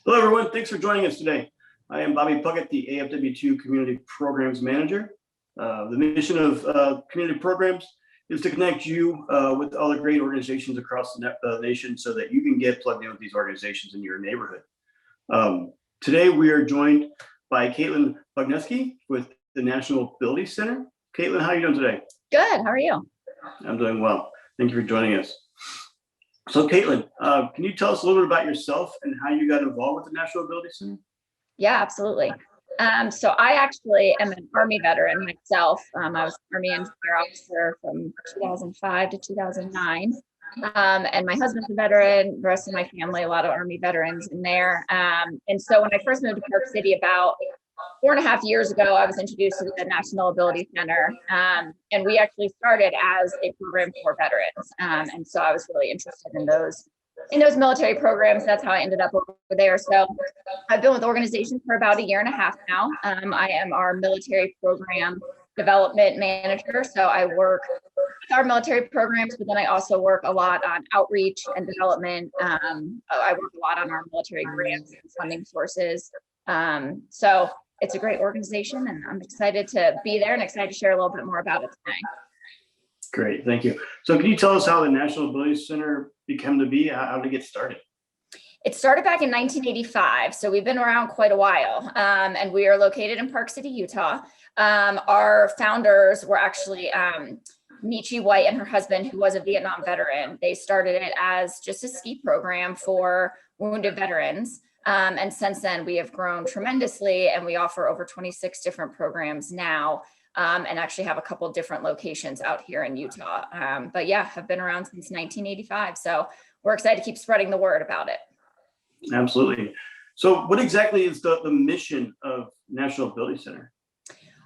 Hello, everyone. Thanks for joining us today. I am Bobby Puckett, the AFW2 Community Programs Manager. The mission of community programs is to connect you with other great organizations across the nation so that you can get plugged in with these organizations in your neighborhood. Today, we are joined by Caitlin Bogneski with the National Ability Center. Caitlin, how are you doing today? Good. How are you? I'm doing well. Thank you for joining us. So Caitlin, can you tell us a little bit about yourself and how you got involved with the National Ability Center? Yeah, absolutely. So I actually am an Army veteran myself. I was an Army engineer officer from 2005 to 2009. And my husband's a veteran, the rest of my family, a lot of Army veterans in there. And so when I first moved to Park City about 4.5 years ago, I was introduced to the National Ability Center, and we actually started as a program for veterans. And so I was really interested in those military programs. That's how I ended up over there. So I've been with organizations for about 1.5 years now. I am our military program development manager. So I work with our military programs, but then I also work a lot on outreach and development. I work a lot on our military grants and funding sources. So it's a great organization, and I'm excited to be there and excited to share a little bit more about it today. Great, thank you. So can you tell us how the National Ability Center became to be? How did it get started? It started back in 1985, so we've been around quite a while, and we are located in Park City, Utah. Our founders were actually Michi White and her husband, who was a Vietnam veteran. They started it as just a ski program for wounded veterans. And since then, we have grown tremendously, and we offer over 26 different programs now, and actually have a couple different locations out here in Utah. But yeah, have been around since 1985. So we're excited to keep spreading the word about it. Absolutely. So what exactly is the mission of National Ability Center?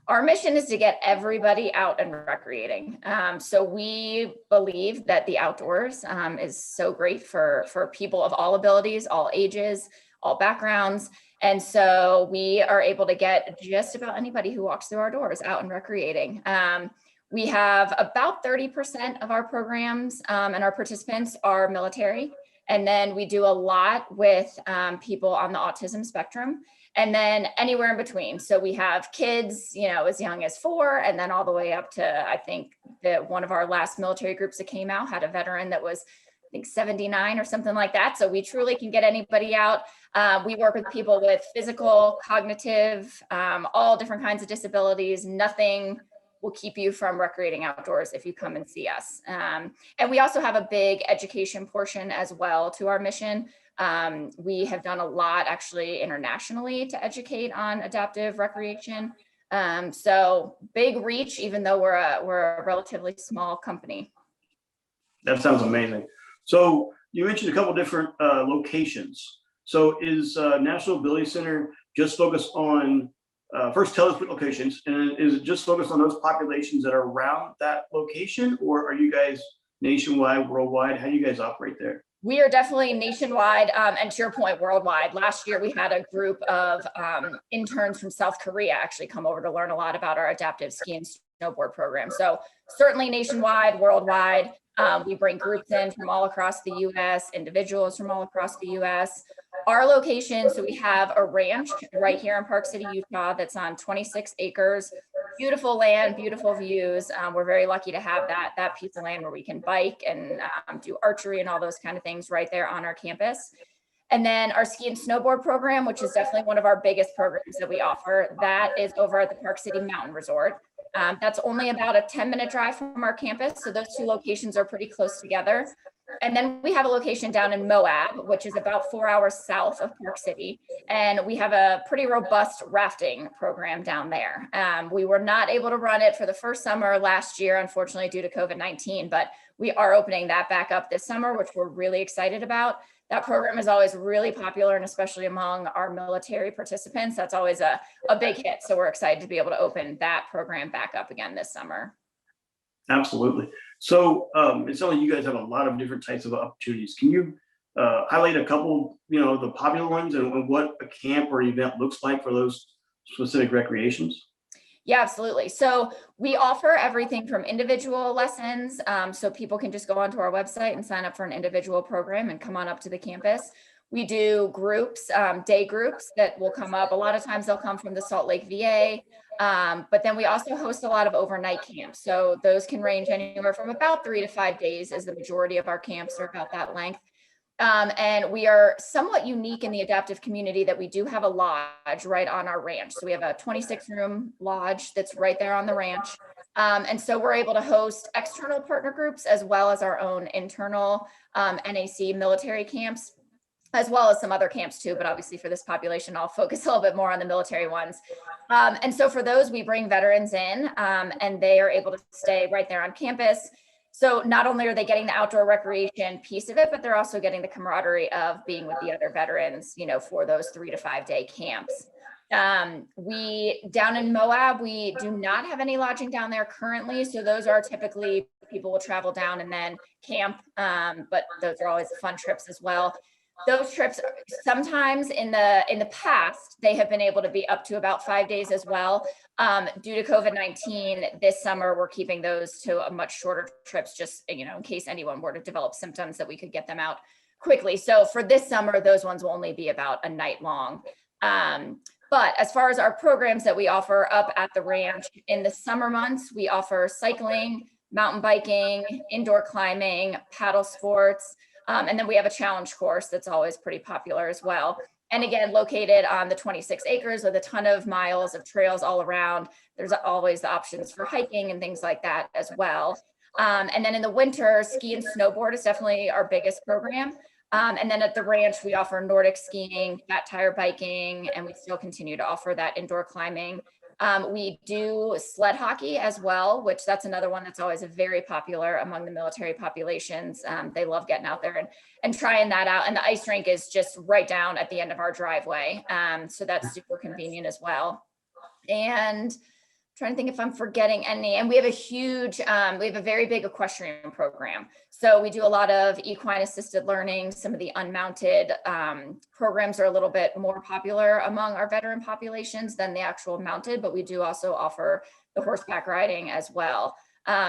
Our mission is to get everybody out and recreating. So we believe that the outdoors is so great for people of all abilities, all ages, all backgrounds. And so we are able to get just about anybody who walks through our doors out and recreating. We have about 30% of our programs and our participants are military. And then we do a lot with people on the autism spectrum, and then anywhere in between. So we have kids, as young as 4, and then all the way up to, I think that one of our last military groups that came out had a veteran that was, I think 79 or something like that. So we truly can get anybody out. We work with people with physical, cognitive, all different kinds of disabilities. Nothing will keep you from recreating outdoors if you come and see us. And we also have a big education portion as well to our mission. We have done a lot actually internationally to educate on adaptive recreation. So big reach, even though we're a relatively small company. That sounds amazing. So you mentioned a couple different locations. So is National Ability Center just focused on, first tell us what locations, and is it just focused on those populations that are around that location, or are you guys nationwide, worldwide? How do you guys operate there? We are definitely nationwide, and to your point, worldwide. Last year, we had a group of interns from South Korea actually come over to learn a lot about our adaptive ski and snowboard program. So certainly nationwide, worldwide. We bring groups in from all across the U.S., individuals from all across the U.S. Our location, so we have a ranch right here in Park City, Utah, that's on 26 acres. Beautiful land, beautiful views. We're very lucky to have that piece of land where we can bike and do archery and all those kind of things right there on our campus. And then our ski and snowboard program, which is definitely one of our biggest programs that we offer, that is over at the Park City Mountain Resort. That's only about a 10-minute drive from our campus. So those two locations are pretty close together. And then we have a location down in Moab, which is about 4 hours south of Park City. And we have a pretty robust rafting program down there. We were not able to run it for the first summer last year, unfortunately, due to COVID-19, but we are opening that back up this summer, which we're really excited about. That program is always really popular, and especially among our military participants, that's always a big hit. So we're excited to be able to open that program back up again this summer. Absolutely. So it sounds like you guys have a lot of different types of opportunities. Can you highlight a couple, the popular ones and what a camp or event looks like for those specific recreations? Yeah, absolutely. So we offer everything from individual lessons. So people can just go onto our website and sign up for an individual program and come on up to the campus. We do groups, day groups that will come up. A lot of times they'll come from the Salt Lake VA. But then we also host a lot of overnight camps. So those can range anywhere from about 3 to 5 days, as the majority of our camps are about that length. And we are somewhat unique in the adaptive community that we do have a lodge right on our ranch. So we have a 26-room lodge that's right there on the ranch. And so we're able to host external partner groups as well as our own internal NAC military camps, as well as some other camps too. But obviously for this population, I'll focus a little bit more on the military ones. And so for those, we bring veterans in and they are able to stay right there on campus. So not only are they getting the outdoor recreation piece of it, but they're also getting the camaraderie of being with the other veterans, for those 3 to 5 day camps. We down in Moab, we do not have any lodging down there currently. So those are typically people will travel down and then camp. But those are always fun trips as well. Those trips sometimes in the past, they have been able to be up to about 5 days as well. Due to COVID-19 this summer, we're keeping those to a much shorter trips, just, in case anyone were to develop symptoms that we could get them out quickly. So for this summer, those ones will only be about a night long. But as far as our programs that we offer up at the ranch, in the summer months, we offer cycling, mountain biking, indoor climbing, paddle sports. And then we have a challenge course that's always pretty popular as well. And again, located on the 26 acres with a ton of miles of trails all around. There's always the options for hiking and things like that as well. And then in the winter, ski and snowboard is definitely our biggest program. And then at the ranch, we offer Nordic skiing, fat tire biking, and we still continue to offer that indoor climbing. We do sled hockey as well, which that's another one that's always very popular among the military populations. They love getting out there and trying that out. And the ice rink is just right down at the end of our driveway. So that's super convenient as well. And trying to think if I'm forgetting any, and we have a very big equestrian program. So we do a lot of equine assisted learning. Some of the unmounted programs are a little bit more popular among our veteran populations than the actual mounted, but we do also offer the horseback riding as well.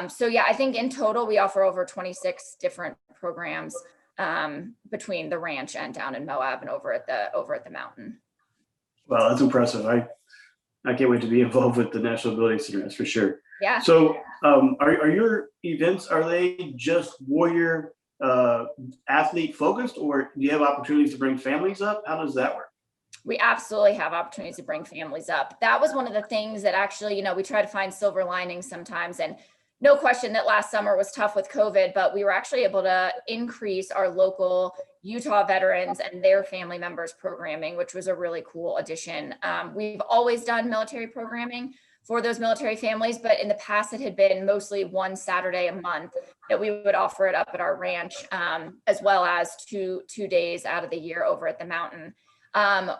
So yeah, I think in total, we offer over 26 different programs between the ranch and down in Moab and over at the mountain. Wow, that's impressive. I can't wait to be involved with the National Ability Center, that's for sure. Yeah. So are your events, are they just warrior athlete focused, or do you have opportunities to bring families up? How does that work? We absolutely have opportunities to bring families up. That was one of the things that actually, we try to find silver linings sometimes. And no question that last summer was tough with COVID, but we were actually able to increase our local Utah veterans and their family members programming, which was a really cool addition. We've always done military programming for those military families, but in the past it had been mostly one Saturday a month that we would offer it up at our ranch, as well as two days out of the year over at the mountain.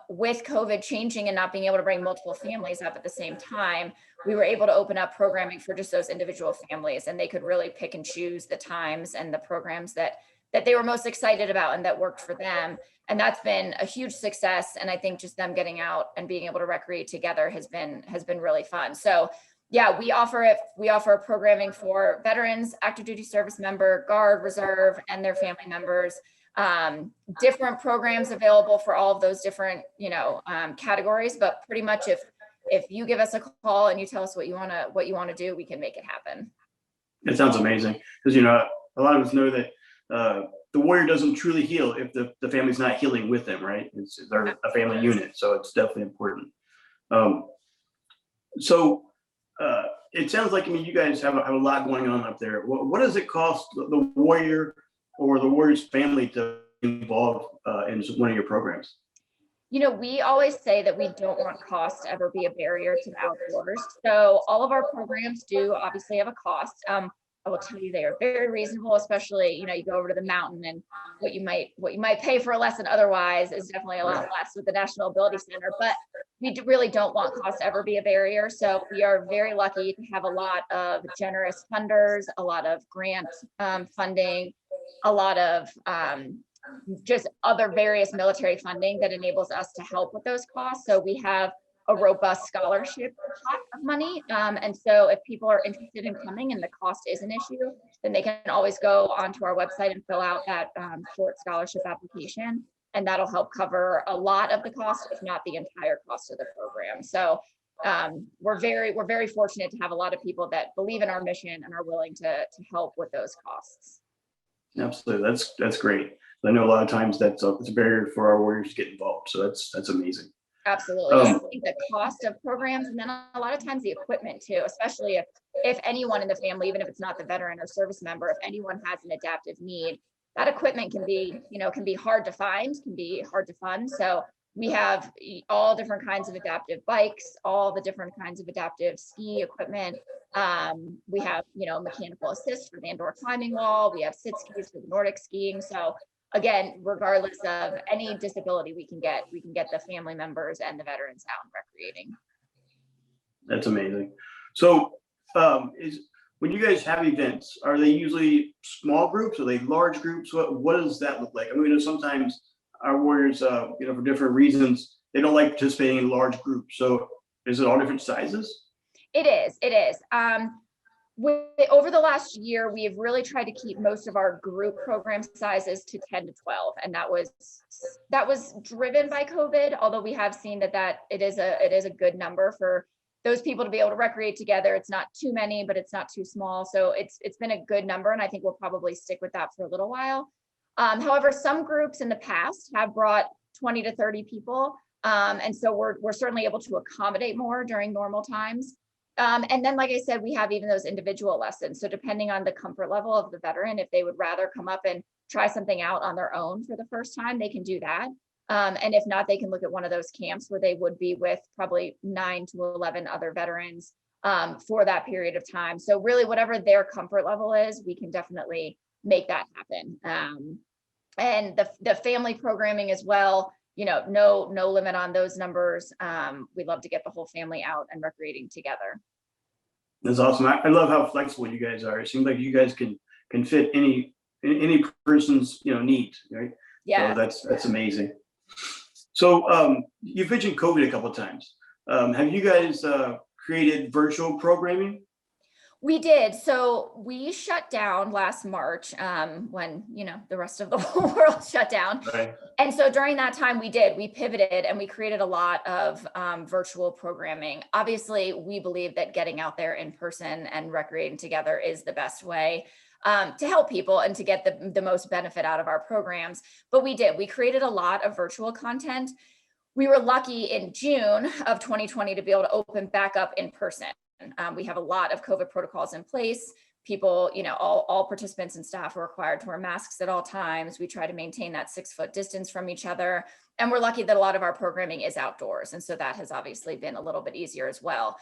With COVID changing and not being able to bring multiple families up at the same time, we were able to open up programming for just those individual families, and they could really pick and choose the times and the programs that they were most excited about and that worked for them. And that's been a huge success. And I think just them getting out and being able to recreate together has been really fun. So yeah, we offer programming for veterans, active duty service member, Guard, Reserve, and their family members. Different programs available for all of those different, categories, but pretty much if you give us a call and you tell us what you want to do, we can make it happen. It sounds amazing, because a lot of us know that the warrior doesn't truly heal if the family's not healing with them, right? They're a family unit, so it's definitely important. So it sounds like, you guys have a lot going on up there. What does it cost the warrior or the warrior's family to involve in one of your programs? We always say that we don't want cost to ever be a barrier to the outdoors. So all of our programs do obviously have a cost. I will tell you they are very reasonable, especially, you go over to the mountain, and what you might pay for a lesson otherwise is definitely a lot less with the National Ability Center, but we really don't want cost to ever be a barrier. So we are very lucky to have a lot of generous funders, a lot of grant funding, a lot of just other various military funding that enables us to help with those costs. So we have a robust scholarship pot of money. And so if people are interested in coming and the cost is an issue, then they can always go onto our website and fill out that short scholarship application. and that'll help cover a lot of the cost, if not the entire cost of the program. So we're very fortunate to have a lot of people that believe in our mission and are willing to help with those costs. Absolutely. That's great. I know a lot of times it's a barrier for our warriors to get involved. So that's amazing. Absolutely. I think the cost of programs, and then a lot of times the equipment too, especially if anyone in the family, even if it's not the veteran or service member, if anyone has an adaptive need, that equipment can be hard to find, can be hard to fund. So we have all different kinds of adaptive bikes, all the different kinds of adaptive ski equipment. We have, mechanical assist for the indoor climbing wall. We have sit skis for the Nordic skiing. So again, regardless of any disability we can get the family members and the veterans out and recreating. That's amazing. So when you guys have events, are they usually small groups? Are they large groups? What does that look like? I mean, sometimes our warriors, for different reasons, they don't like participating in large groups. So is it all different sizes? It is. Over the last year, we have really tried to keep most of our group program sizes to 10 to 12. And that was driven by COVID, although we have seen that it is a good number for those people to be able to recreate together. It's not too many, but it's not too small. So it's been a good number. And I think we'll probably stick with that for a little while. However, some groups in the past have brought 20 to 30 people. And so we're certainly able to accommodate more during normal times. And then, like I said, we have even those individual lessons. So depending on the comfort level of the veteran, if they would rather come up and try something out on their own for the first time, they can do that. And if not, they can look at one of those camps where they would be with probably 9 to 11 other veterans for that period of time. So really, whatever their comfort level is, we can definitely make that happen. And the family programming as well, no limit on those numbers. We'd love to get the whole family out and recreating together. That's awesome. I love how flexible you guys are. It seems like you guys can fit any person's need, right? Yeah. So that's amazing. So you've mentioned COVID a couple of times. Have you guys created virtual programming? We did. So we shut down last March when, the rest of the whole world shut down. Right. And so during that time we pivoted and we created a lot of virtual programming. Obviously, we believe that getting out there in person and recreating together is the best way to help people and to get the most benefit out of our programs. But we created a lot of virtual content. We were lucky in June of 2020 to be able to open back up in person. We have a lot of COVID protocols in place. People, all participants and staff are required to wear masks at all times. We try to maintain that 6-foot distance from each other. And we're lucky that a lot of our programming is outdoors. And so that has obviously been a little bit easier as well.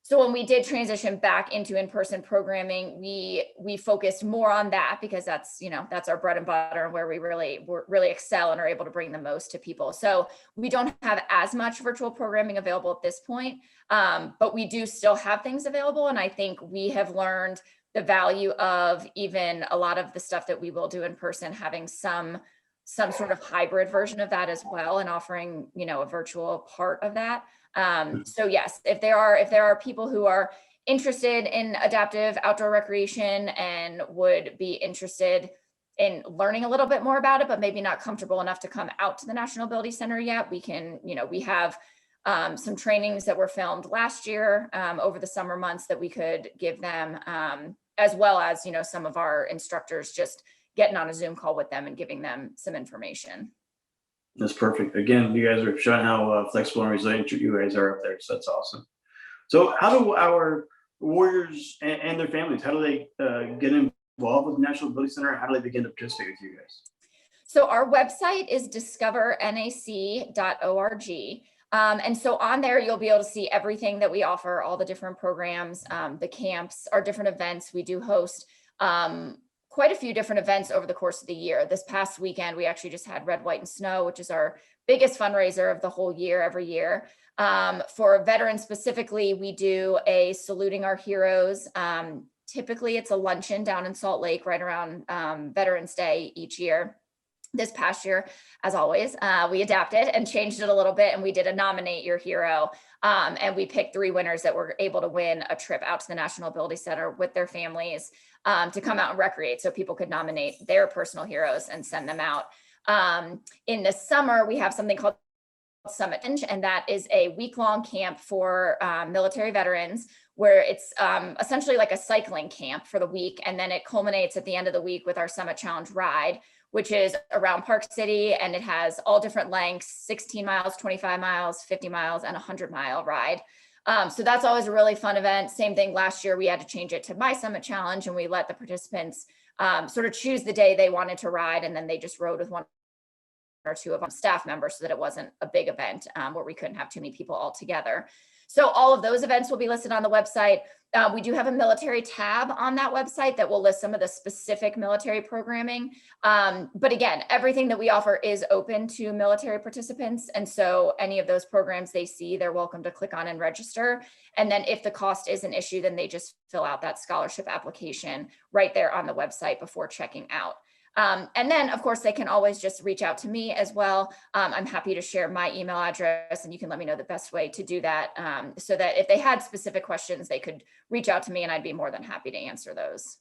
So when we did transition back into in-person programming, we focused more on that because that's our bread and butter and where we really excel and are able to bring the most to people. So we don't have as much virtual programming available at this point, but we do still have things available. And I think we have learned the value of even a lot of the stuff that we will do in person, having some sort of hybrid version of that as well, and offering, a virtual part of that. So yes, if there are people who are interested in adaptive outdoor recreation and would be interested in learning a little bit more about it, but maybe not comfortable enough to come out to the National Ability Center yet, we have some trainings that were filmed last year over the summer months that we could give them, as well as, some of our instructors just getting on a Zoom call with them and giving them some information. That's perfect. Again, you guys are showing how flexible and resilient you guys are up there. So that's awesome. So how do our warriors and their families, how do they get involved with the National Ability Center? How do they begin to participate with you guys? So our website is discovernac.org. And so on there, you'll be able to see everything that we offer, all the different programs, the camps, our different events. We do host quite a few different events over the course of the year. This past weekend, we actually just had Red, White, and Snow, which is our biggest fundraiser of the whole year, every year. For veterans specifically, we do a Saluting Our Heroes. Typically, it's a luncheon down in Salt Lake right around Veterans Day each year. This past year, as always, we adapted and changed it a little bit, and we did a Nominate Your Hero. And we picked 3 winners that were able to win a trip out to the National Ability Center with their families to come out and recreate, so people could nominate their personal heroes and send them out. In the summer, we have something called Summit, and that is a week-long camp for military veterans, where it's essentially like a cycling camp for the week, and then it culminates at the end of the week with our Summit Challenge ride, which is around Park City, and it has all different lengths: 16 miles, 25 miles, 50 miles, and 100-mile ride. So that's always a really fun event. Same thing last year, we had to change it to My Summit Challenge, and we let the participants sort of choose the day they wanted to ride, and then they just rode with one or two of them staff members, so that it wasn't a big event where we couldn't have too many people all together. So all of those events will be listed on the website. We do have a military tab on that website that will list some of the specific military programming. But again, everything that we offer is open to military participants. And so any of those programs they see, they're welcome to click on and register. And then if the cost is an issue, then they just fill out that scholarship application right there on the website before checking out. And then, of course, they can always just reach out to me as well. I'm happy to share my email address, and you can let me know the best way to do that, so that if they had specific questions, they could reach out to me, and I'd be more than happy to answer those.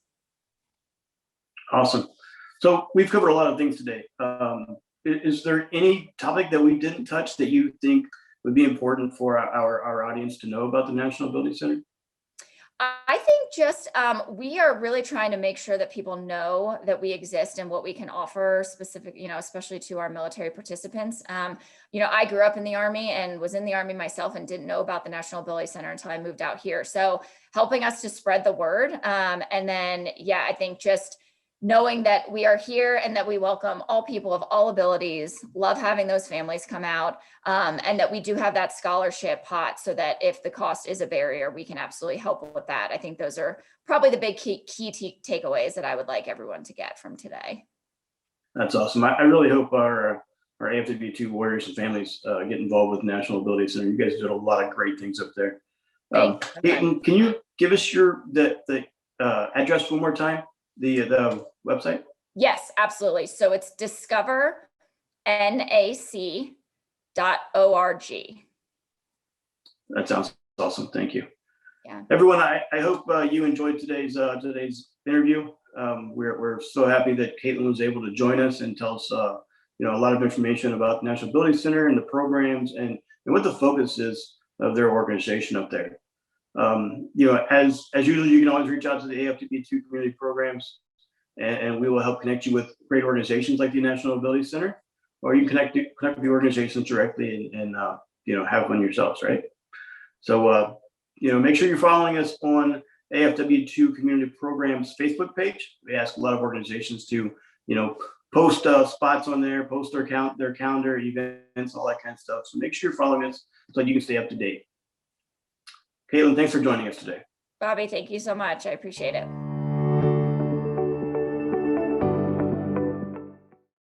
Awesome. So we've covered a lot of things today. Is there any topic that we didn't touch that you think would be important for our audience to know about the National Ability Center? I think just we are really trying to make sure that people know that we exist and what we can offer specific, especially to our military participants. I grew up in the Army and was in the Army myself and didn't know about the National Ability Center until I moved out here. So helping us to spread the word. And then, I think just knowing that we are here and that we welcome all people of all abilities, love having those families come out, and that we do have that scholarship pot, so that if the cost is a barrier, we can absolutely help with that. I think those are probably the big key takeaways that I would like everyone to get from today. That's awesome. I really hope our AFW2 warriors and families get involved with National Ability Center. You guys did a lot of great things up there. Peyton, can you give us the address one more time? The website? Yes, absolutely. So it's discovernac.org. That sounds awesome. Thank you. Yeah. Everyone, I hope you enjoyed today's interview. We're so happy that Caitlin was able to join us and tell us a lot of information about National Ability Center and the programs and what the focus is of their organization up there. As usual, you can always reach out to the AFW2 community programs, and we will help connect you with great organizations like the National Ability Center, or you can connect with the organizations directly and have one yourselves, right? So make sure you're following us on AFW2 Community Programs Facebook page. We ask a lot of organizations to post spots on there, post their calendar, events, all that kind of stuff. So make sure you're following us so you can stay up to date. Caitlin, thanks for joining us today. Bobby, thank you so much. I appreciate it.